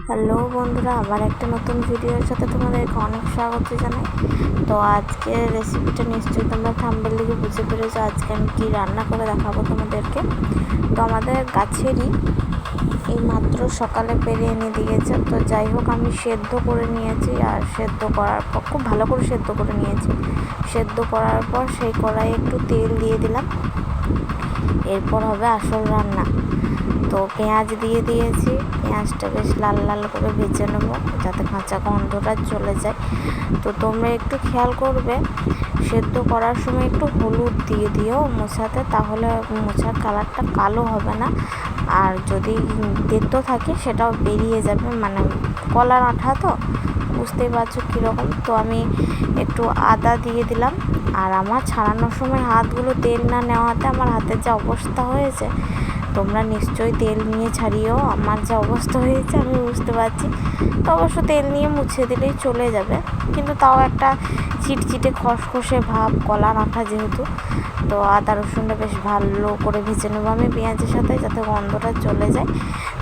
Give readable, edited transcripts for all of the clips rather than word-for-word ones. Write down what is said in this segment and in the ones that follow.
Hello বন্ধুরা, আবার একটা নতুন ভিডিওর সাথে তোমাদেরকে অনেক স্বাগত জানাই। তো আজকের রেসিপিটা নিশ্চয়ই তোমরা থাম্বনেল দেখে বুঝতে পেরেছো আজকে আমি কী রান্না করে দেখাবো তোমাদেরকে। তো আমাদের গাছেরই এই মাত্র সকালে পেরে এনে দিয়েছে। তো যাই হোক, আমি সেদ্ধ করে নিয়েছি, আর সেদ্ধ করার পর খুব ভালো করে সেদ্ধ করে নিয়েছি। সেদ্ধ করার পর সেই কড়াইয়ে একটু তেল দিয়ে দিলাম। এরপর হবে আসল রান্না। তো পেঁয়াজ দিয়ে দিয়েছি, পেঁয়াজটা বেশ লাল লাল করে ভেজে নেব যাতে কাঁচা গন্ধটা চলে যায়। তো তোমরা একটু খেয়াল করবে সেদ্ধ করার সময় একটু হলুদ দিয়ে দিও মোচাতে, তাহলে মোচার কালারটা কালো হবে না। আর যদি তেতো থাকে সেটাও বেরিয়ে যাবে, মানে কলার আঠা তো বুঝতেই পারছো কীরকম। তো আমি একটু আদা দিয়ে দিলাম। আর আমার ছাড়ানোর সময় হাতগুলো তেল না নেওয়াতে আমার হাতের যা অবস্থা হয়েছে, তোমরা নিশ্চয়ই তেল নিয়ে ছাড়িও। আমার যা অবস্থা হয়েছে আমি বুঝতে পারছি। তো অবশ্য তেল নিয়ে মুছে দিলেই চলে যাবে, কিন্তু তাও একটা চিটচিটে খসখসে ভাব, কলার আঠা যেহেতু। তো আদা রসুনটা বেশ ভালো করে ভেজে নেবো আমি পেঁয়াজের সাথে, যাতে গন্ধটা চলে যায়।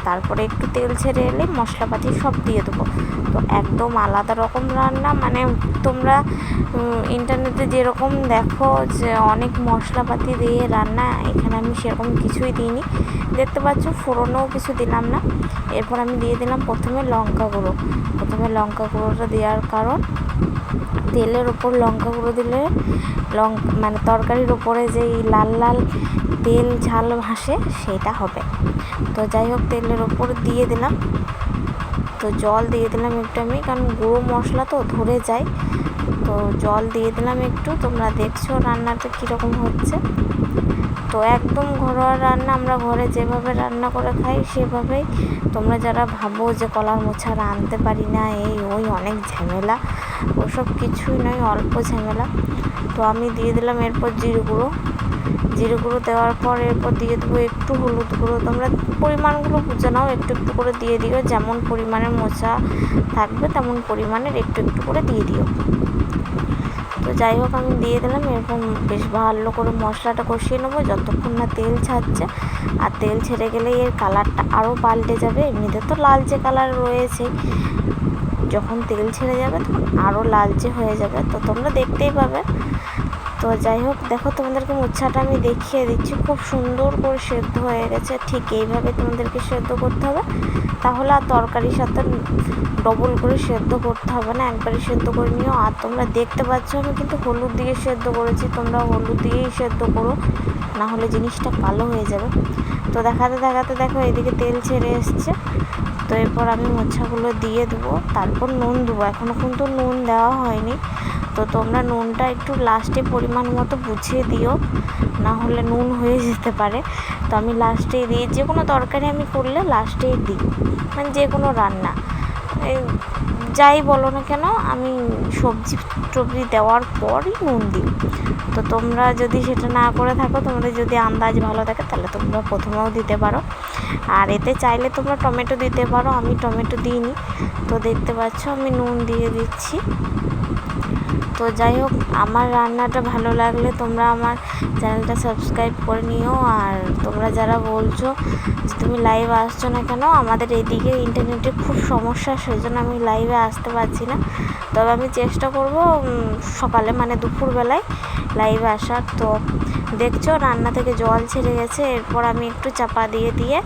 তারপরে একটু তেল ছেড়ে এলে মশলাপাতি সব দিয়ে দেবো। তো একদম আলাদা রকম রান্না, মানে তোমরা ইন্টারনেটে যেরকম দেখো যে অনেক মশলাপাতি দিয়ে রান্না, এখানে আমি সেরকম কিছুই দিইনি। দেখতে পাচ্ছ ফোড়নও কিছু দিলাম না। এরপর আমি দিয়ে দিলাম প্রথমে লঙ্কা গুঁড়ো। লঙ্কা গুঁড়োটা দেওয়ার কারণ, তেলের ওপর লঙ্কা গুঁড়ো দিলে মানে তরকারির ওপরে যেই লাল লাল তেল ঝাল ভাসে সেটা হবে। তো যাই হোক, তেলের ওপর দিয়ে দিলাম। তো জল দিয়ে দিলাম একটু আমি, কারণ গুঁড়ো মশলা তো ধরে যায়। তো জল দিয়ে দিলাম একটু। তোমরা দেখছো রান্নাটা কীরকম হচ্ছে। তো একদম ঘরোয়া রান্না, আমরা ঘরে যেভাবে রান্না করে খাই সেভাবেই। তোমরা যারা ভাবো যে কলার মোচা রাঁধতে পারি না, এই ওই অনেক ঝামেলা, ওসব কিছুই নয়, অল্প ঝামেলা। তো আমি দিয়ে দিলাম এরপর জিরে গুঁড়ো দেওয়ার পর এরপর দিয়ে দেবো একটু হলুদ গুঁড়ো। তোমরা পরিমাণগুলো বুঝে নাও, একটু একটু করে দিয়ে দিও, যেমন পরিমাণের মোচা থাকবে তেমন পরিমাণের একটু একটু করে দিয়ে দিও। তো যাই হোক, আমি দিয়ে দিলাম। এরকম বেশ ভালো করে মশলাটা কষিয়ে নেবো যতক্ষণ না তেল ছাড়ছে। আর তেল ছেড়ে গেলেই এর কালারটা আরও পাল্টে যাবে। এমনিতে তো লালচে কালার রয়েছে, যখন তেল ছেড়ে যাবে তখন আরও লালচে হয়ে যাবে, তো তোমরা দেখতেই পাবে। তো যাই হোক, দেখো তোমাদেরকে মোচাটা আমি দেখিয়ে দিচ্ছি, খুব সুন্দর করে সেদ্ধ হয়ে গেছে। ঠিক এইভাবে তোমাদেরকে সেদ্ধ করতে হবে, তাহলে আর তরকারির সাথে ডবল করে সেদ্ধ করতে হবে না, একবারে সেদ্ধ করে নিও। আর তোমরা দেখতে পাচ্ছ আমি কিন্তু হলুদ দিয়ে সেদ্ধ করেছি, তোমরা হলুদ দিয়েই সেদ্ধ করো, না হলে জিনিসটা কালো হয়ে যাবে। তো দেখাতে দেখাতে দেখো এদিকে তেল ছেড়ে এসছে। তো এরপর আমি মোচাগুলো দিয়ে দেবো, তারপর নুন দেবো। এখনও কিন্তু নুন দেওয়া হয়নি। তো তোমরা নুনটা একটু লাস্টে পরিমাণ মতো বুঝিয়ে দিও, না হলে নুন হয়ে যেতে পারে। তো আমি লাস্টেই দিই, যে কোনো তরকারি আমি করলে লাস্টেই দিই, মানে যে কোনো রান্না যাই বলো না কেন, আমি সবজি টবজি দেওয়ার পরই নুন দিই। তো তোমরা যদি সেটা না করে থাকো, তোমাদের যদি আন্দাজ ভালো থাকে, তাহলে তোমরা প্রথমেও দিতে পারো। আর এতে চাইলে তোমরা টমেটো দিতে পারো, আমি টমেটো দিইনি। তো দেখতে পাচ্ছ আমি নুন দিয়ে দিচ্ছি। তো যাই হোক, আমার রান্নাটা ভালো লাগলে তোমরা আমার চ্যানেলটা সাবস্ক্রাইব করে নিও। আর তোমরা যারা বলছো যে তুমি লাইভে আসছো না কেন, আমাদের এইদিকে ইন্টারনেটে খুব সমস্যা, সেই জন্য আমি লাইভে আসতে পারছি না। তবে আমি চেষ্টা করব সকালে, মানে দুপুরবেলায় লাইভে আসার। তো দেখছো রান্না থেকে জল ছেড়ে গেছে, এরপর আমি একটু চাপা দিয়ে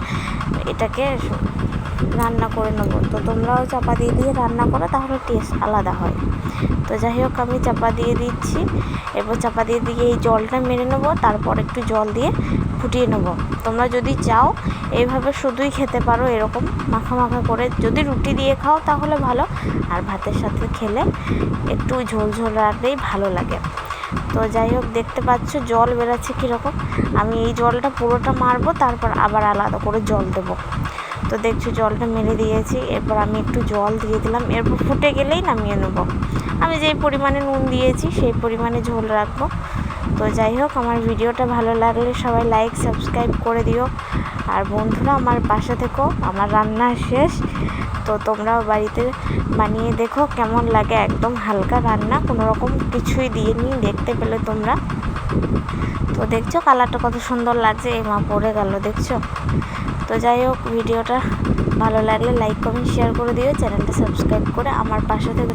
এটাকে রান্না করে নেবো। তো তোমরাও চাপা দিয়ে রান্না করো, তাহলে টেস্ট আলাদা হয়। তো যাই হোক, আমি চাপা দিয়ে দিচ্ছি। এরপর চাপা দিয়ে এই জলটা মেরে নেবো, তারপর একটু জল দিয়ে ফুটিয়ে নেবো। তোমরা যদি চাও এইভাবে শুধুই খেতে পারো, এরকম মাখা মাখা করে। যদি রুটি দিয়ে খাও তাহলে ভালো, আর ভাতের সাথে খেলে একটু ঝোল ঝোল রাখলেই ভালো লাগে। তো যাই হোক, দেখতে পাচ্ছ জল বেরাচ্ছে কীরকম। আমি এই জলটা পুরোটা মারবো, তারপর আবার আলাদা করে জল দেবো। তো দেখছো জলটা মেরে দিয়েছি, এরপর আমি একটু জল দিয়ে দিলাম। এরপর ফুটে গেলেই নামিয়ে নেবো। আমি যেই পরিমাণে নুন দিয়েছি সেই পরিমাণে ঝোল রাখবো। তো যাই হোক, আমার ভিডিওটা ভালো লাগলে সবাই লাইক সাবস্ক্রাইব করে দিও। আর বন্ধুরা আমার পাশে থেকো। আমার রান্না শেষ, তো তোমরাও বাড়িতে বানিয়ে দেখো কেমন লাগে। একদম হালকা রান্না, কোনো রকম কিছুই দিইনি, দেখতে পেলে তোমরা। তো দেখছো কালারটা কত সুন্দর লাগছে, এই মা পড়ে গেল, দেখছো। তো যাই হোক, ভিডিওটা ভালো লাগলে লাইক কমেন্ট শেয়ার করে দিও, চ্যানেলটা সাবস্ক্রাইব করে আমার পাশে থেকে